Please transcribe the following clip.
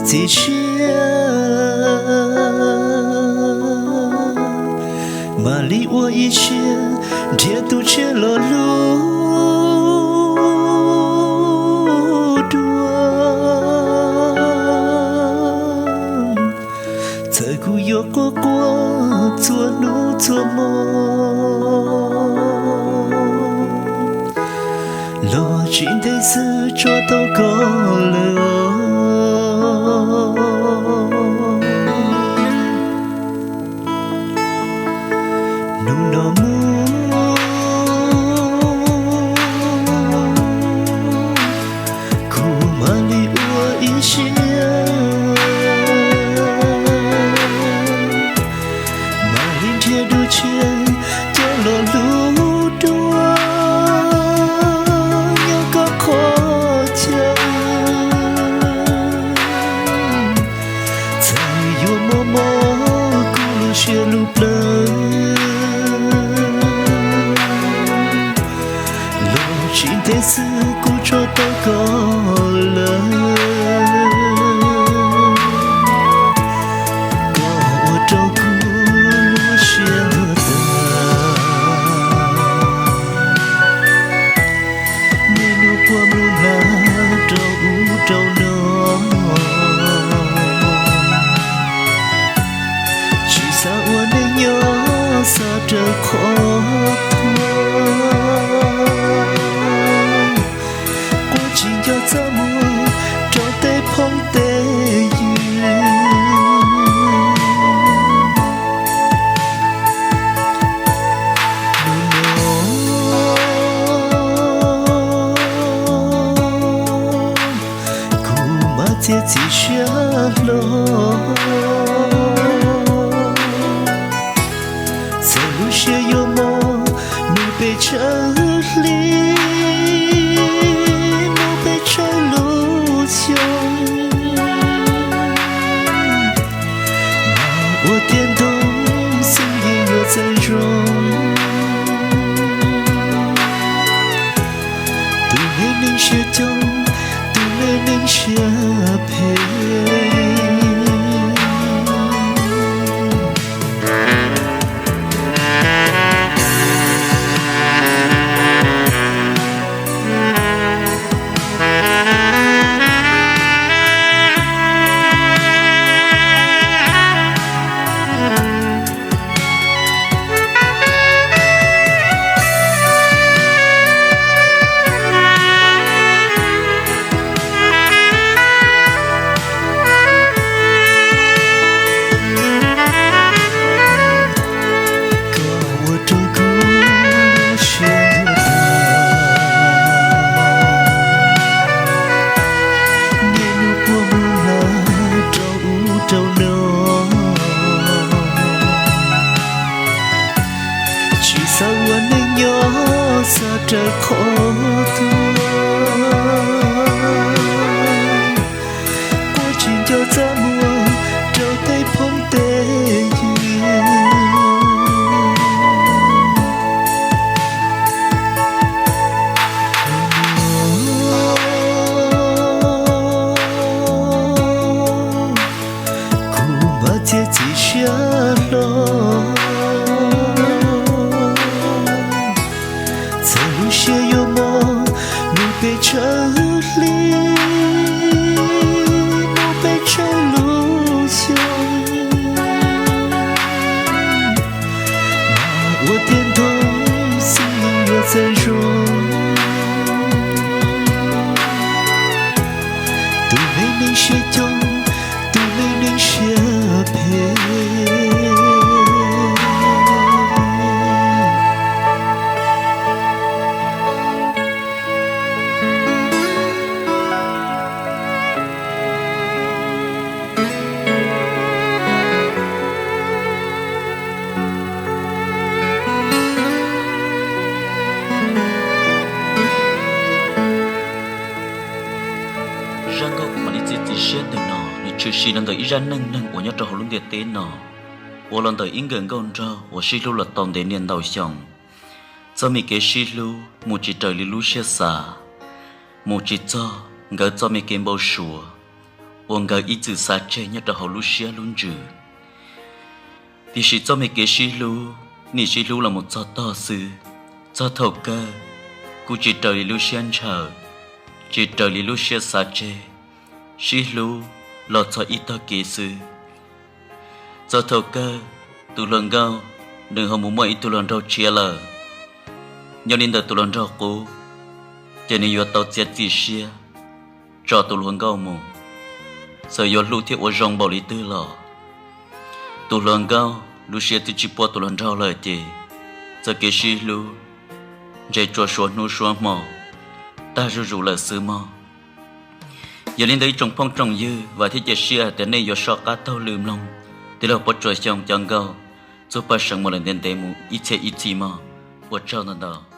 几些，玛丽我一些，天都切落路段，在古有过过，做路做梦。落进的是抓到高了，努诺木，古马里我一些，马林铁路前掉落路段。雪路奔，落进的是古着的高了，过我照顾路雪的，你路过路那照顾照呢。我能有啥这可托？过境要怎么找得碰得遇？古马街几下落。些幽默，墓碑城里，墓碑城路上，那我点动，心也有在融，对美丽雪中，对美丽雪配。啥这可多？过境就怎么就得碰得遇？古马街几下落。些幽默，墓碑城里，墓碑城路上，那我点头，心又在融，对美丽雪中，对美丽雪配。只是能得一人能我要找好龙的点呢，我能得应该讲着，我是路了当的年头上，做咪个是路，木只这里路些啥，木只做，我做咪个包数， uống gạo ít từ xa chơi nhất là hậu Lucia luôn chứ thì chỉ cho mấy cái xí lu nị xí lu là một cho to sư cho thầu cơ cú chỉ trời Lucian chờ chỉ trời Lucia xa chơi xí lu lọt cho ít to kế sư cho thầu cơ tụ lần gạo đừng hòng muốn mọi tụ lần rau chia lờ nhớ nên đợi tụ lần rau cố cho nên yo tao chết gì xia cho tụ lần gạo mù sợ yo lưu thiết ở rong bảo lý tư lọ tụ lần gạo lưu xia tự chỉ bỏ tụ lần rau lời thì giờ cái xí lưu dây cho số nu số mò ta rủ là sư mò giờ lên đấy trồng phong trồng dư và thiết chế xia tới nay yo so cá tao lườm lòng thì là bắt trôi trong chẳng gạo giúp bà sang một lần đến đây mu ít chế ít gì mà 我知道的。